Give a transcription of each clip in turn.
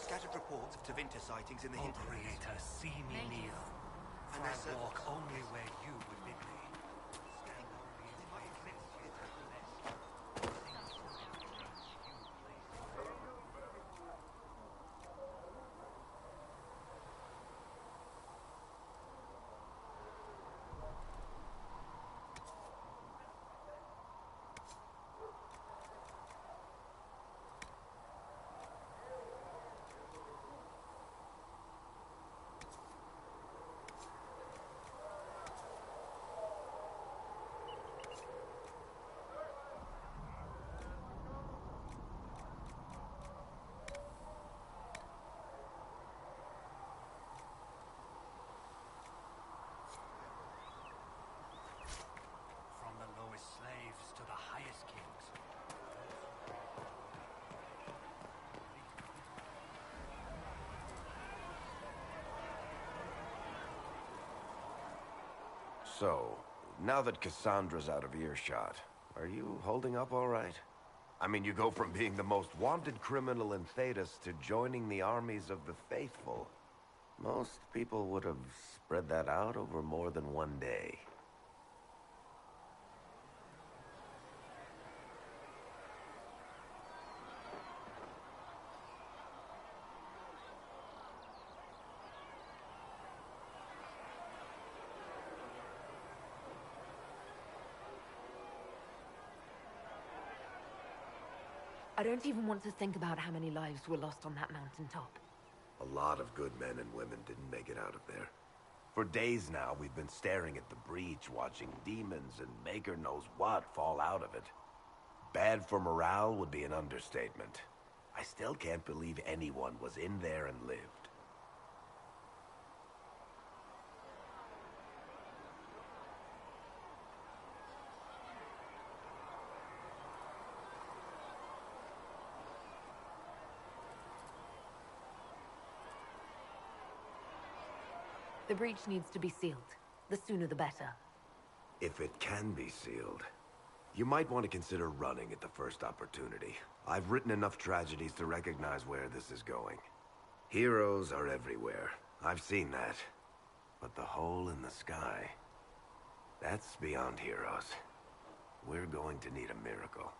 scattered reports of Tevinter sightings in the O hinterlands. Creator, see me near. And For I there's walk only where you would bid me. Stand only in my eclipse you have blessed. Things will be you place. From the lowest slaves to the highest kings. So, now that Cassandra's out of earshot, are you holding up all right? I mean, you go from being the most wanted criminal in Thedas to joining the armies of the faithful. Most people would have spread that out over more than one day. I don't even want to think about how many lives were lost on that mountaintop. A lot of good men and women didn't make it out of there. For days now, we've been staring at the breach, watching demons and maker knows what fall out of it. Bad for morale would be an understatement. I still can't believe anyone was in there and lived. The breach needs to be sealed. The sooner the better. If it can be sealed, you might want to consider running at the first opportunity. I've written enough tragedies to recognize where this is going. Heroes are everywhere. I've seen that. But the hole in the sky, that's beyond heroes. We're going to need a miracle.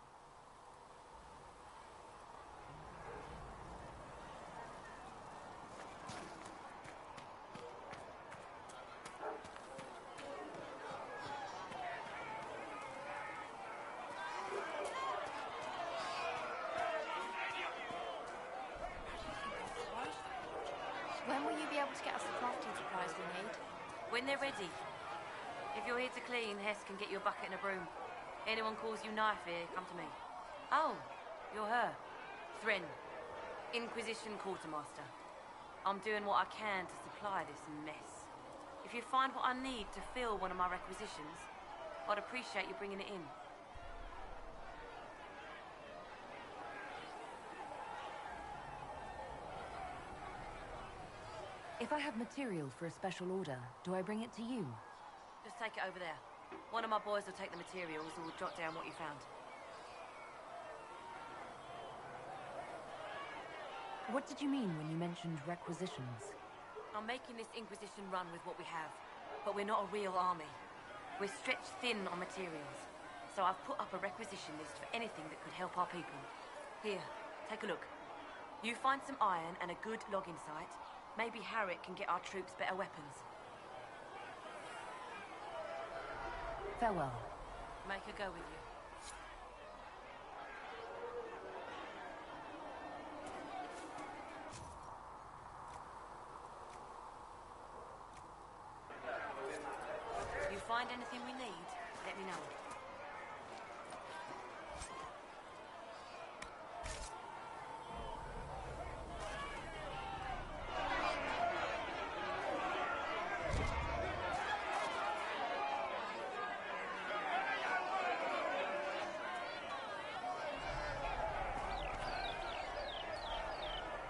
When will you be able to get us the crafting supplies we need? When they're ready. If you're here to clean, Hess can get you a bucket and a broom. Anyone calls you knife here, come to me. Oh, you're her. Thren. Inquisition Quartermaster. I'm doing what I can to supply this mess. If you find what I need to fill one of my requisitions, I'd appreciate you bringing it in. If I have material for a special order, do I bring it to you? Just take it over there. One of my boys will take the materials and we'll jot down what you found. What did you mean when you mentioned requisitions? I'm making this Inquisition run with what we have, but we're not a real army. We're stretched thin on materials, so I've put up a requisition list for anything that could help our people. Here, take a look. You find some iron and a good logging site, maybe Harriet can get our troops better weapons. Farewell. Make her go with you. If you find anything we need, let me know.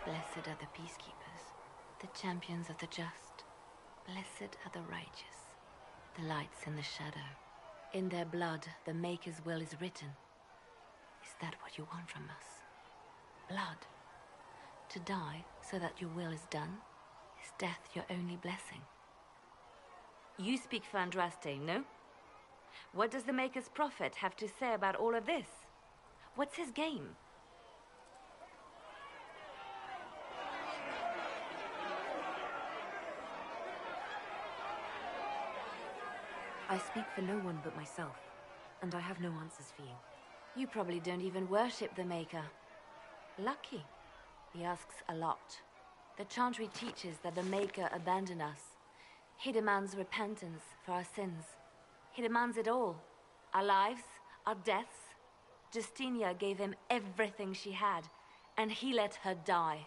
Blessed are the peacekeepers, the champions of the just. Blessed are the righteous, the lights in the shadow. In their blood, the Maker's will is written. Is that what you want from us? Blood. To die so that your will is done? Is death your only blessing? You speak for Andraste, no? What does the Maker's prophet have to say about all of this? What's his game? I speak for no one but myself, and I have no answers for you. You probably don't even worship the Maker. Lucky. He asks a lot. The Chantry teaches that the Maker abandoned us. He demands repentance for our sins. He demands it all. Our lives, our deaths. Justinia gave him everything she had, and he let her die.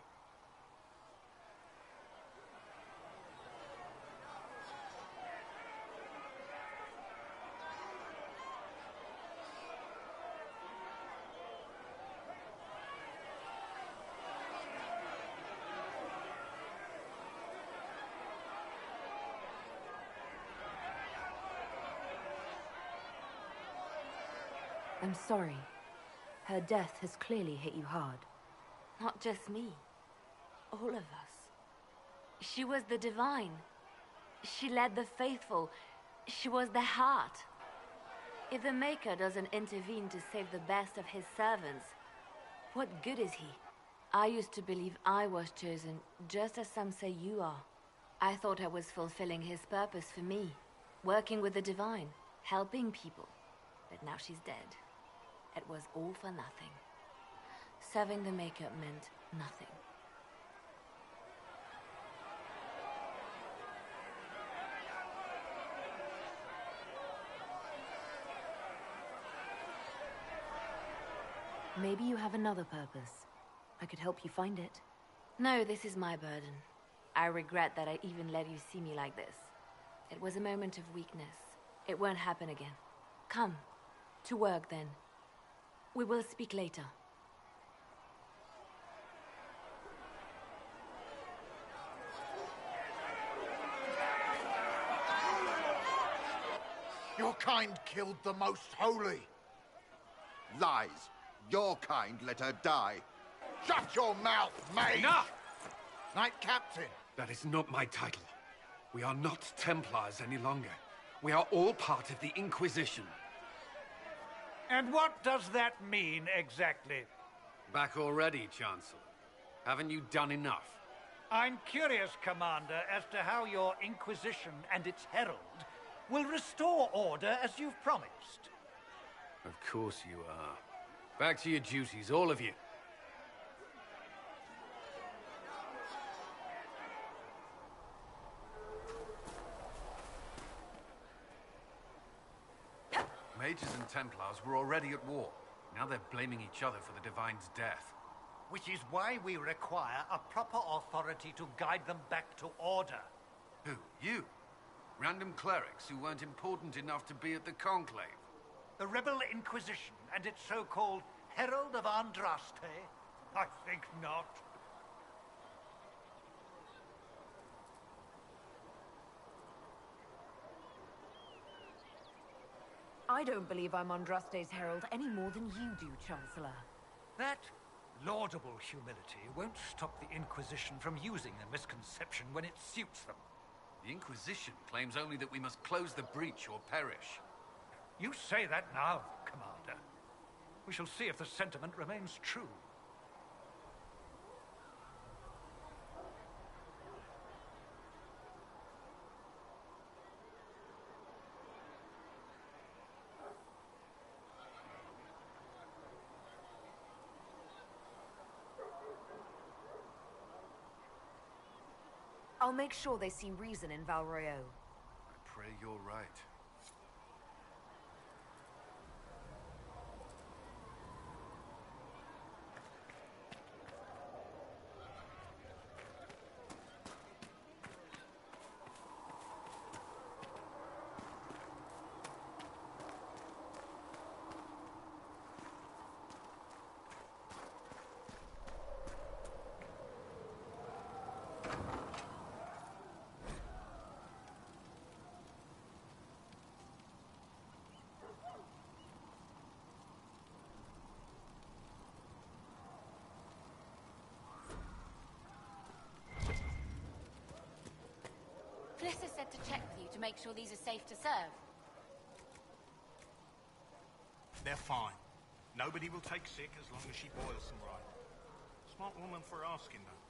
I'm sorry. Her death has clearly hit you hard. Not just me. All of us. She was the divine. She led the faithful. She was their heart. If the Maker doesn't intervene to save the best of his servants, what good is he? I used to believe I was chosen, just as some say you are. I thought I was fulfilling his purpose for me, working with the divine, helping people. But now she's dead. It was all for nothing. Serving the Maker meant nothing. Maybe you have another purpose. I could help you find it. No, this is my burden. I regret that I even let you see me like this. It was a moment of weakness. It won't happen again. Come. To work, then. We will speak later. Your kind killed the most holy. Lies. Your kind let her die. Shut your mouth, mage! Enough! Knight Captain. That is not my title. We are not Templars any longer. We are all part of the Inquisition. And what does that mean, exactly? Back already, Chancellor. Haven't you done enough? I'm curious, Commander, as to how your Inquisition and its herald will restore order as you've promised. Of course you are. Back to your duties, all of you. Mages and Templars were already at war. Now they're blaming each other for the Divine's death. Which is why we require a proper authority to guide them back to order. Who? You? Random clerics who weren't important enough to be at the Conclave? The Rebel Inquisition and its so-called Herald of Andraste? I think not. I don't believe I'm Andraste's herald any more than you do, Chancellor. That laudable humility won't stop the Inquisition from using a misconception when it suits them. The Inquisition claims only that we must close the breach or perish. You say that now, Commander. We shall see if the sentiment remains true. I'll make sure they see reason in Val Royeaux. I pray you're right. Professor said to check with you to make sure these are safe to serve. They're fine. Nobody will take sick as long as she boils them right. Smart woman for asking, though.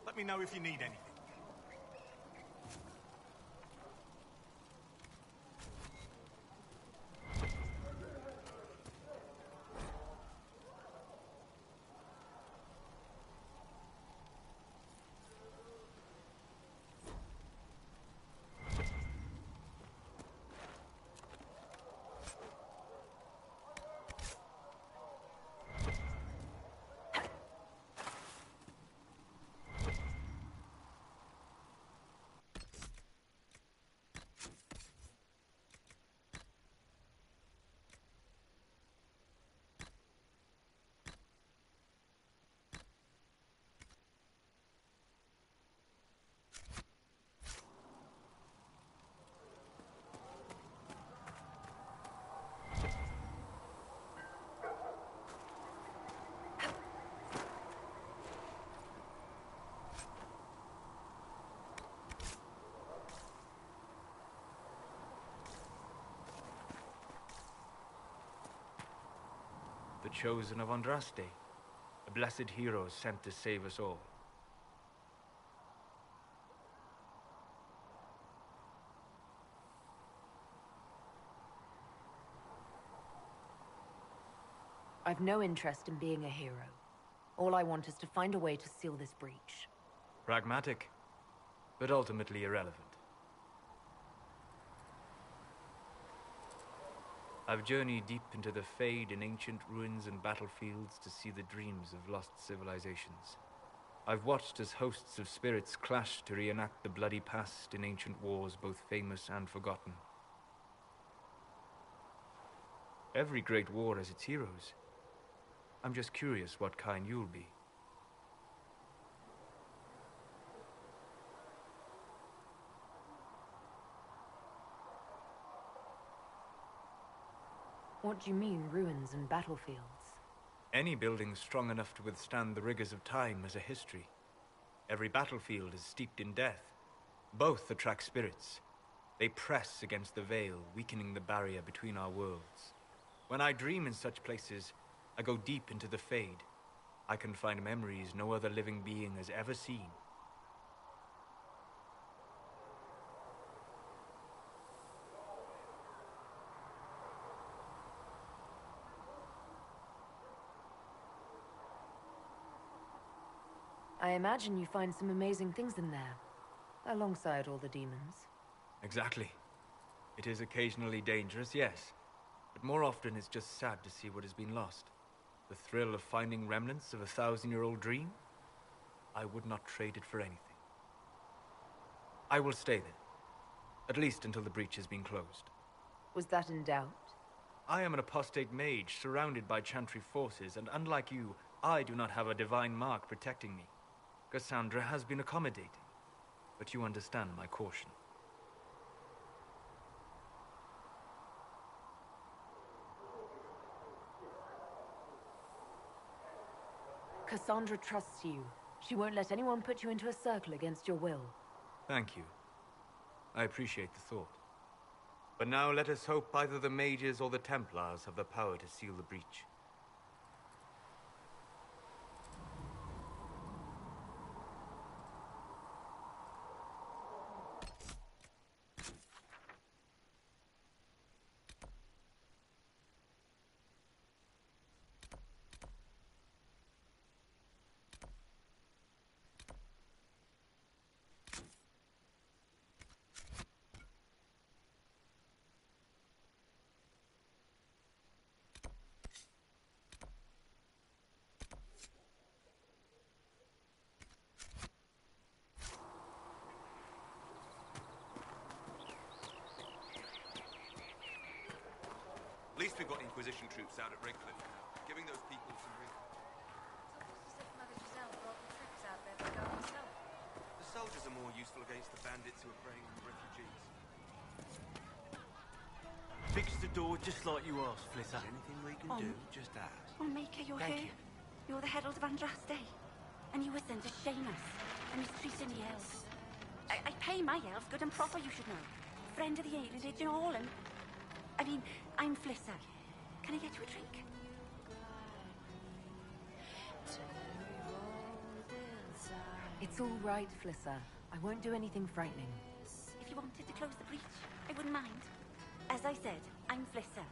Let me know if you need anything. The chosen of Andraste, a blessed hero sent to save us all. I've no interest in being a hero. All I want is to find a way to seal this breach. Pragmatic, but ultimately irrelevant. I've journeyed deep into the Fade in ancient ruins and battlefields to see the dreams of lost civilizations. I've watched as hosts of spirits clash to reenact the bloody past in ancient wars both famous and forgotten. Every great war has its heroes. I'm just curious what kind you'll be. What do you mean, ruins and battlefields? Any building strong enough to withstand the rigors of time has a history. Every battlefield is steeped in death. Both attract spirits. They press against the veil, weakening the barrier between our worlds. When I dream in such places, I go deep into the Fade. I can find memories no other living being has ever seen. I imagine you find some amazing things in there, alongside all the demons. Exactly. It is occasionally dangerous, yes. But more often it's just sad to see what has been lost. The thrill of finding remnants of a 1,000-year-old dream? I would not trade it for anything. I will stay there. At least until the breach has been closed. Was that in doubt? I am an apostate mage, surrounded by Chantry forces, and unlike you, I do not have a divine mark protecting me. Cassandra has been accommodating, but you understand my caution. Cassandra trusts you. She won't let anyone put you into a circle against your will. Thank you. I appreciate the thought. But now let us hope either the mages or the Templars have the power to seal the breach. At least we've got Inquisition troops out at Redcliffe now, giving those people some real... The soldiers are more useful against the bandits who are preying on the refugees. Fix the door just like you asked, Flitter. Anything we can do, just ask. Oh, Maker, you're Thank here. You're the Herald of Andraste. And you were sent to shame us and mistreating the elves. I pay my elves good and proper, you should know. Friend of the Age Inquisition all, and... I mean, I'm Flisser. Can I get you a drink? It's all right, Flisser. I won't do anything frightening. If you wanted to close the breach, I wouldn't mind. As I said, I'm Flisser.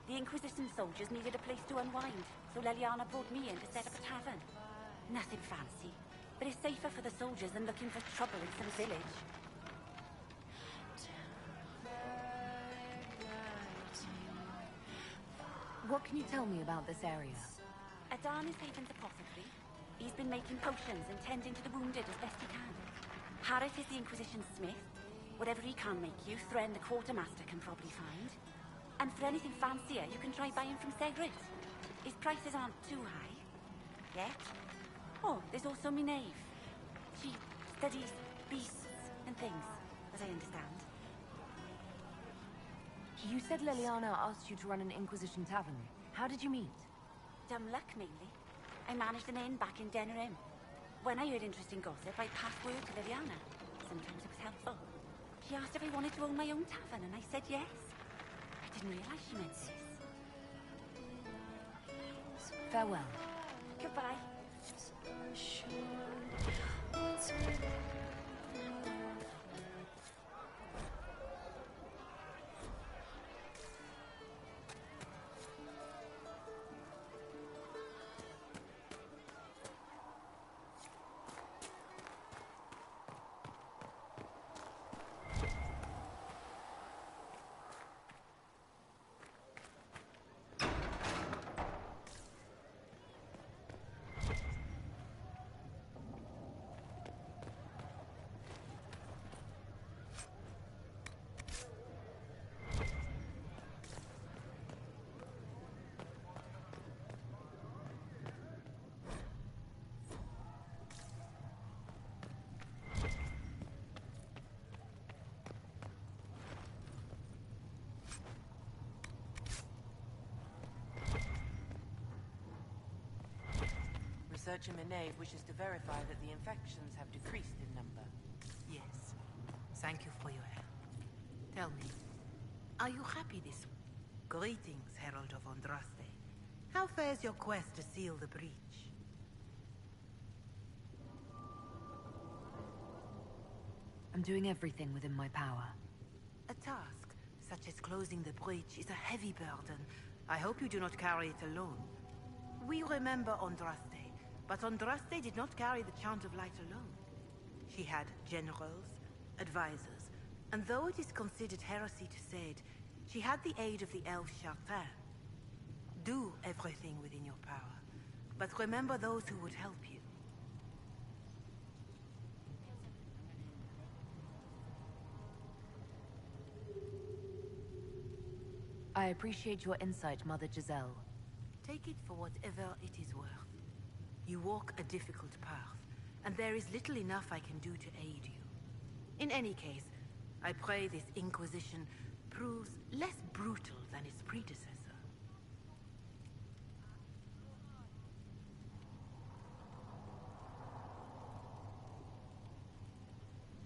The Inquisition soldiers needed a place to unwind, so Leliana brought me in to set up a tavern. Nothing fancy, but it's safer for the soldiers than looking for trouble in some village. What can you tell me about this area? Adan is Haven's apothecary. He's been making potions and tending to the wounded as best he can. Harith is the Inquisition smith. Whatever he can make you, Thren the quartermaster can probably find. And for anything fancier, you can try buying from Segrid. His prices aren't too high. Yet. Oh, there's also Minave. She studies beasts and things, as I understand. You said Leliana asked you to run an Inquisition tavern. How did you meet? Dumb luck, mainly. I managed an inn back in Denerim. When I heard interesting gossip, I passed word to Leliana. Sometimes it was helpful. She asked if I wanted to own my own tavern, and I said yes. I didn't realize she meant this. Farewell. Goodbye. Researcher Minave wishes to verify that the infections have decreased in number. Yes. Thank you for your help. Tell me, are you happy this week? Greetings, Herald of Andraste. How fares your quest to seal the breach? I'm doing everything within my power. A task, such as closing the breach, is a heavy burden. I hope you do not carry it alone. We remember Andraste, but Andraste did not carry the Chant of Light alone. She had generals, advisors, and though it is considered heresy to say it, she had the aid of the elf Chartin. Do everything within your power, but remember those who would help you. I appreciate your insight, Mother Giselle. Take it for whatever it is worth. You walk a difficult path, and there is little enough I can do to aid you. In any case, I pray this Inquisition proves less brutal than its predecessor.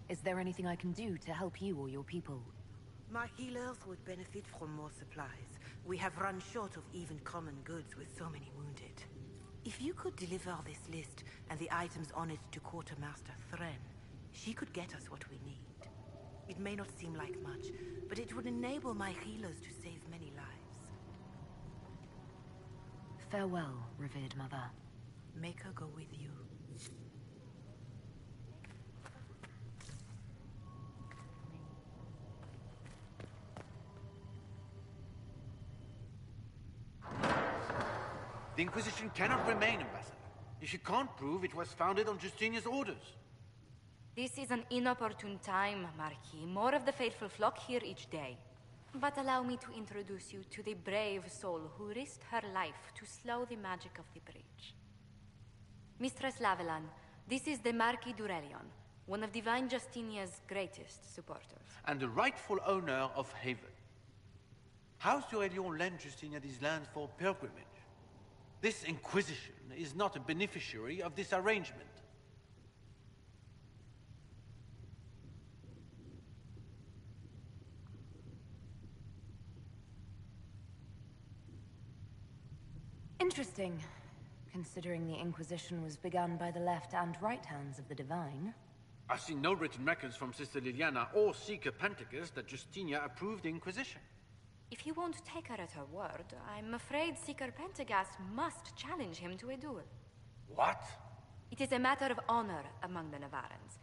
Is there anything I can do to help you or your people? My healers would benefit from more supplies. We have run short of even common goods with so many wounded. If you could deliver this list and the items on it to Quartermaster Thren, she could get us what we need. It may not seem like much, but it would enable my healers to save many lives. Farewell, revered mother. Make her go with you. The Inquisition cannot remain, Ambassador, if you can't prove it was founded on Justinia's orders. This is an inopportune time, Marquis. More of the faithful flock here each day. But allow me to introduce you to the brave soul who risked her life to slow the magic of the breach. Mistress Lavelan, this is the Marquis d'Aurelion, one of Divine Justinia's greatest supporters. And the rightful owner of Haven. House d'Aurelion lent Justinia these lands for pilgrimage. This Inquisition is not a beneficiary of this arrangement. Interesting, considering the Inquisition was begun by the left and right hands of the Divine. I've seen no written records from Sister Liliana or Seeker Pentecost that Justinia approved the Inquisition. If you won't take her at her word, I'm afraid Seeker Pentagast must challenge him to a duel. What? It is a matter of honor among the Navarrans.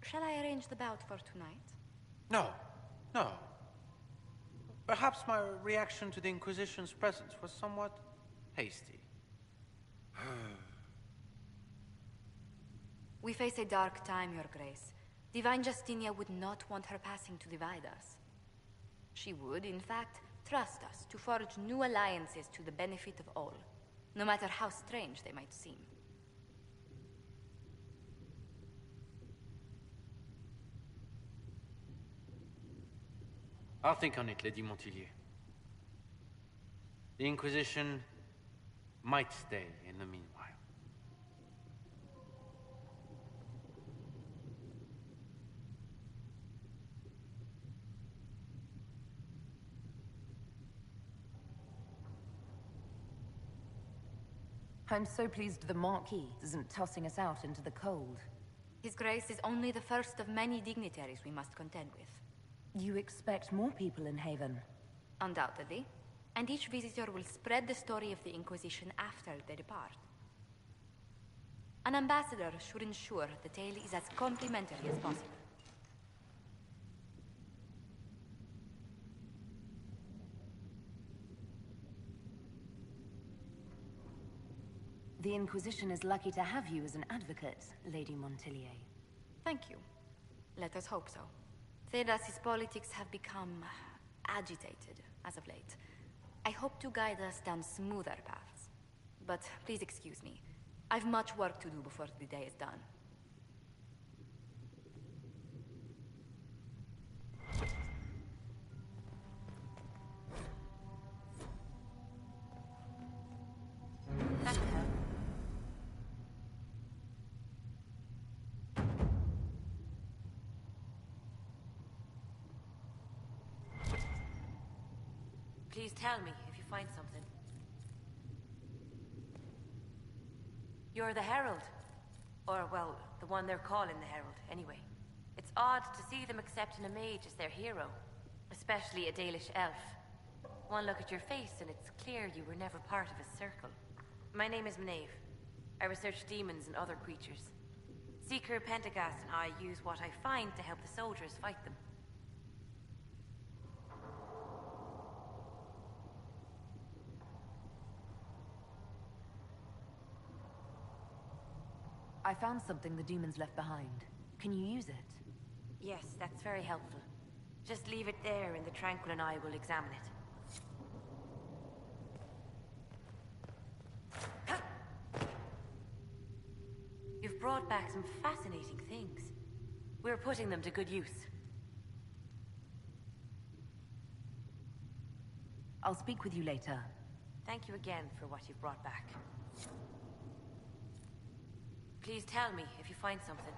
Shall I arrange the bout for tonight? No. No. Perhaps my reaction to the Inquisition's presence was somewhat hasty. We face a dark time, Your Grace. Divine Justinia would not want her passing to divide us. She would, in fact, trust us to forge new alliances to the benefit of all, no matter how strange they might seem. I'll think on it, Lady Montillier. The Inquisition might stay in the meanwhile. I'm so pleased the Marquis isn't tossing us out into the cold. His Grace is only the first of many dignitaries we must contend with. You expect more people in Haven? Undoubtedly. And each visitor will spread the story of the Inquisition after they depart. An ambassador should ensure the tale is as complimentary as possible. The Inquisition is lucky to have you as an advocate, Lady Montillier. Thank you. Let us hope so. Thedas's politics have become agitated as of late. I hope to guide us down smoother paths. But please excuse me. I've much work to do before the day is done. Please tell me if you find something. You're the Herald. Or, well, the one they're calling the Herald, anyway. It's odd to see them accepting a mage as their hero. Especially a Dalish elf. One look at your face and it's clear you were never part of a circle. My name is Maeve. I research demons and other creatures. Seeker Pentagast and I use what I find to help the soldiers fight them. I found something the demons left behind. Can you use it? Yes, that's very helpful. Just leave it there and the Tranquil and I will examine it. brought back some fascinating things. We're putting them to good use. I'll speak with you later. Thank you again for what you've brought back. Please tell me if you find something.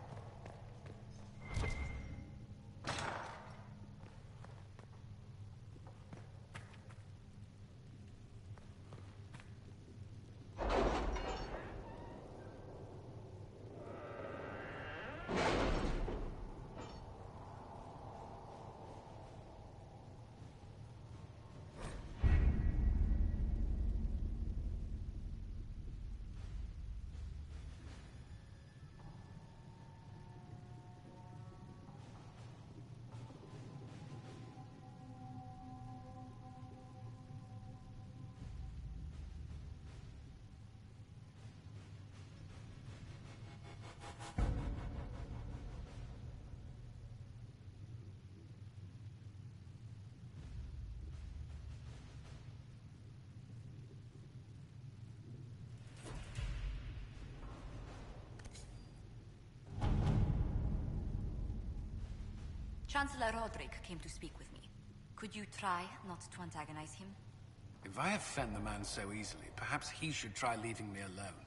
Chancellor Roderick came to speak with me. Could you try not to antagonize him? If I offend the man so easily, perhaps he should try leaving me alone.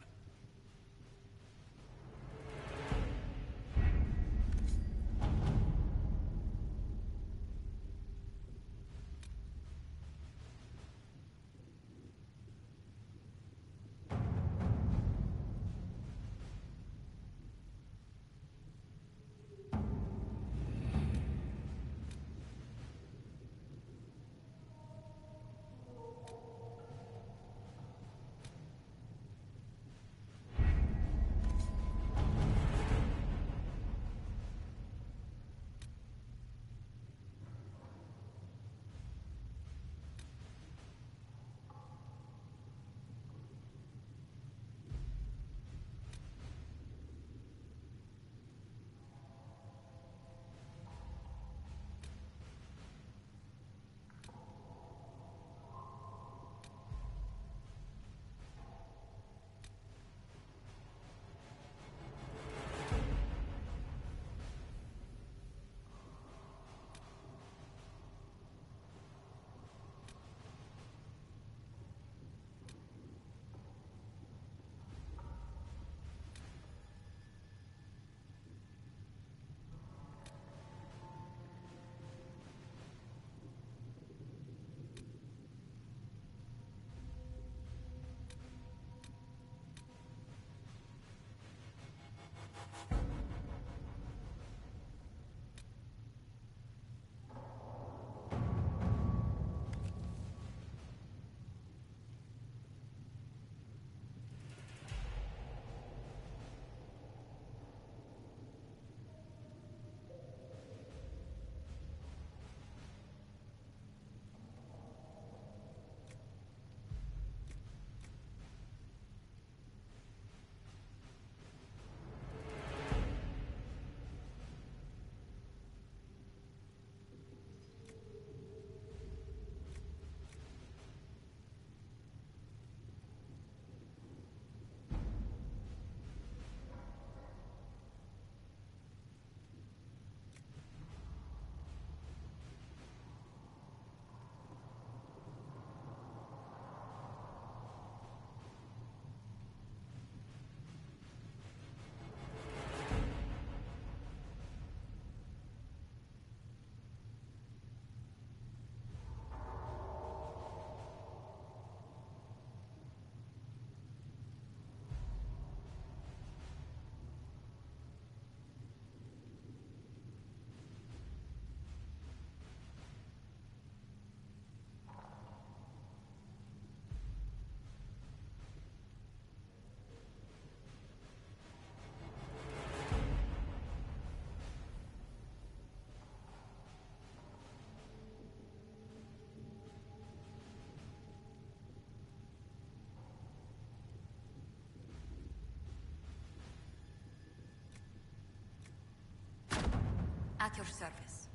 At your service.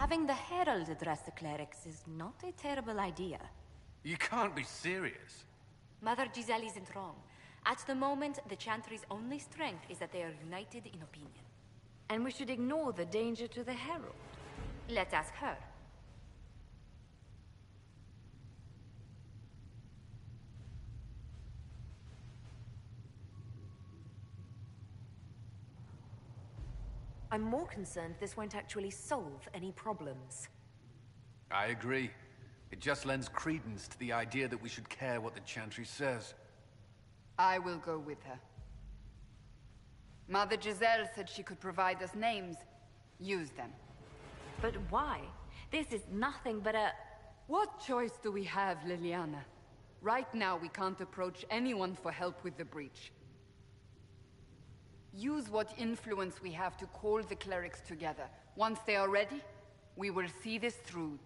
Having the Herald address the clerics is not a terrible idea. You can't be serious. Mother Giselle isn't wrong. At the moment, the Chantry's only strength is that they are united in opinion. And we should ignore the danger to the Herald. Let's ask her. I'm more concerned this won't actually solve any problems. I agree. It just lends credence to the idea that we should care what the Chantry says. I will go with her. Mother Giselle said she could provide us names. Use them. But why? This is nothing but a... What choice do we have, Liliana? Right now, we can't approach anyone for help with the breach. Use what influence we have to call the clerics together. Once they are ready, we will see this through.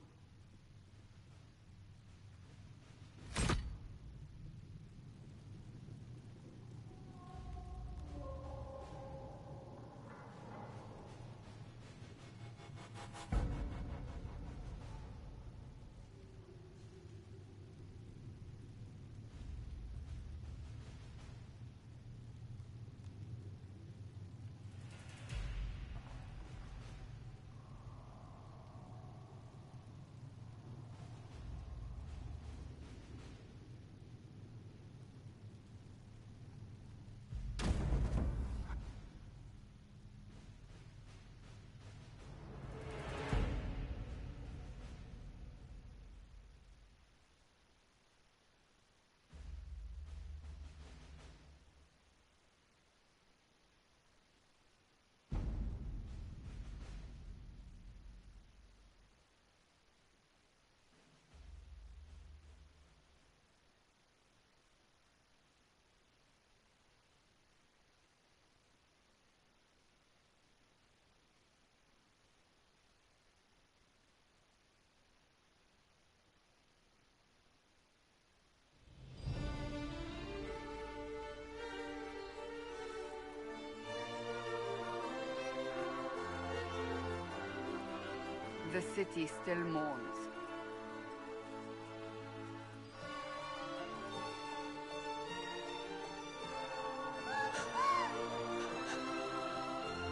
The city still mourns.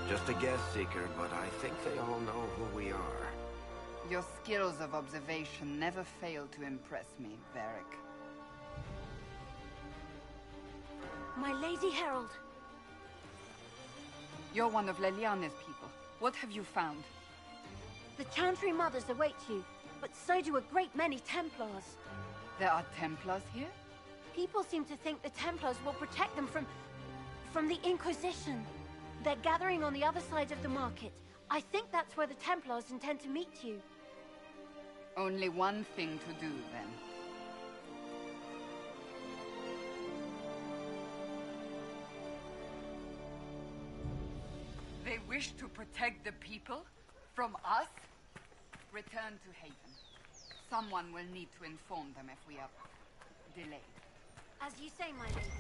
Just a guess, Seeker, but I think they all know who we are. Your skills of observation never fail to impress me, Varric. My Lady Herald. You're one of Leliane's people. What have you found? The Chantry Mothers await you, but so do a great many Templars. There are Templars here? People seem to think the Templars will protect them from the Inquisition. They're gathering on the other side of the market. I think that's where the Templars intend to meet you. Only one thing to do, then. They wish to protect the people? From us? Return to Haven. Someone will need to inform them if we are delayed. As you say, my lady.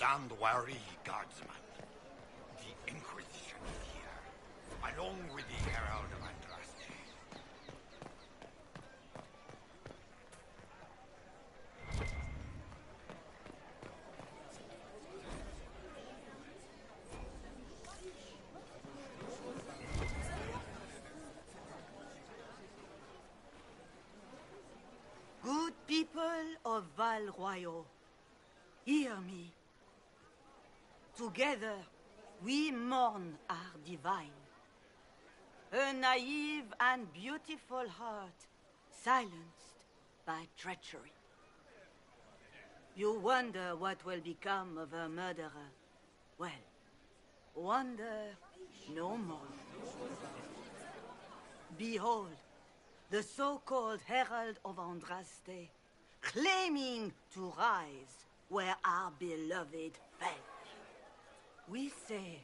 Stand wary, guardsman. The Inquisition is here, along with the Herald of Andraste. Good people of Val Royal, hear me. Together, we mourn our divine. A naive and beautiful heart, silenced by treachery. You wonder what will become of her murderer. Well, wonder no more. Behold, the so-called Herald of Andraste, claiming to rise where our beloved fell. We say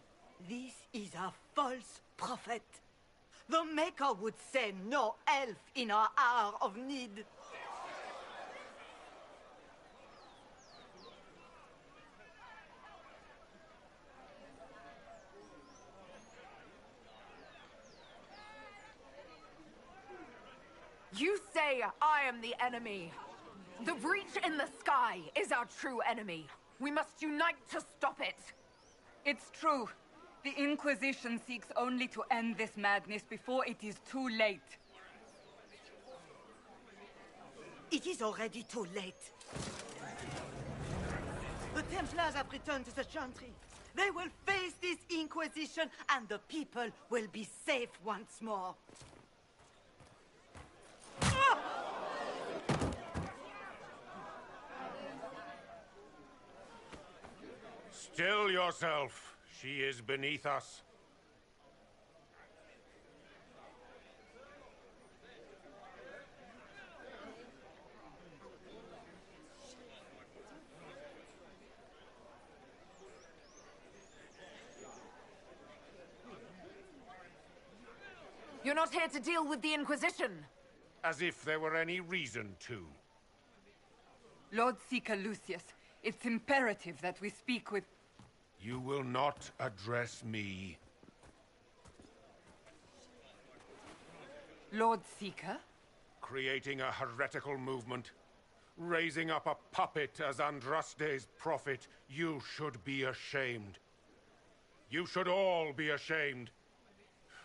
this is a false prophet. The Maker would send no elf in our hour of need. You say I am the enemy. The breach in the sky is our true enemy. We must unite to stop it. It's true. The Inquisition seeks only to end this madness before it is too late. It is already too late. The Templars have returned to the Chantry. They will face this Inquisition, and the people will be safe once more. Still yourself. She is beneath us. You're not here to deal with the Inquisition. As if there were any reason to. Lord Seeker Lucius, it's imperative that we speak with... You will not address me. Lord Seeker? Creating a heretical movement. Raising up a puppet as Andraste's prophet. You should be ashamed. You should all be ashamed.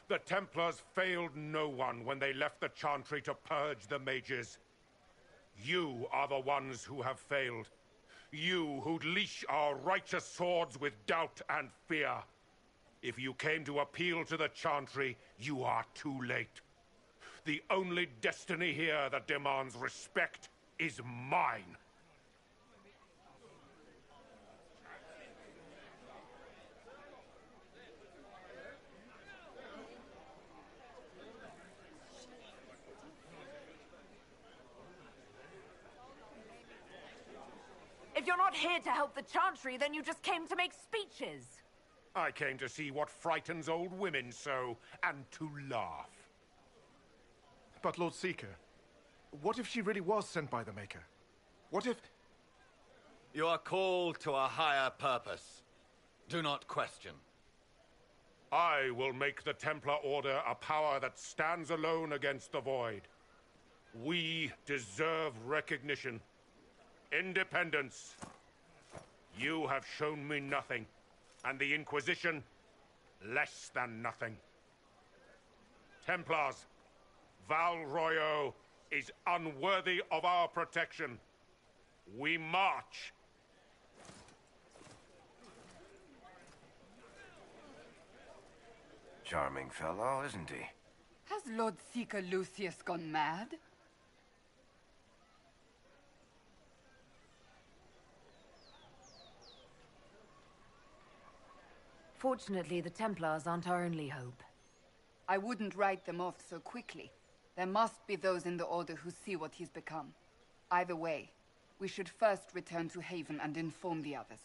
The Templars failed no one when they left the Chantry to purge the mages. You are the ones who have failed. You who'd leash our righteous swords with doubt and fear. If you came to appeal to the Chantry, you are too late. The only destiny here that demands respect is mine. If you're not here to help the Chantry, then you just came to make speeches. I came to see what frightens old women so, and to laugh. But Lord Seeker, what if she really was sent by the Maker? What if... You are called to a higher purpose. Do not question. I will make the Templar Order a power that stands alone against the Void. We deserve recognition. Independence. You have shown me nothing, and the Inquisition, less than nothing. Templars, Val Royo is unworthy of our protection. We march. Charming fellow, isn't he? Has Lord Seeker Lucius gone mad? Fortunately, the Templars aren't our only hope. I wouldn't write them off so quickly. There must be those in the Order who see what he's become. Either way, we should first return to Haven and inform the others.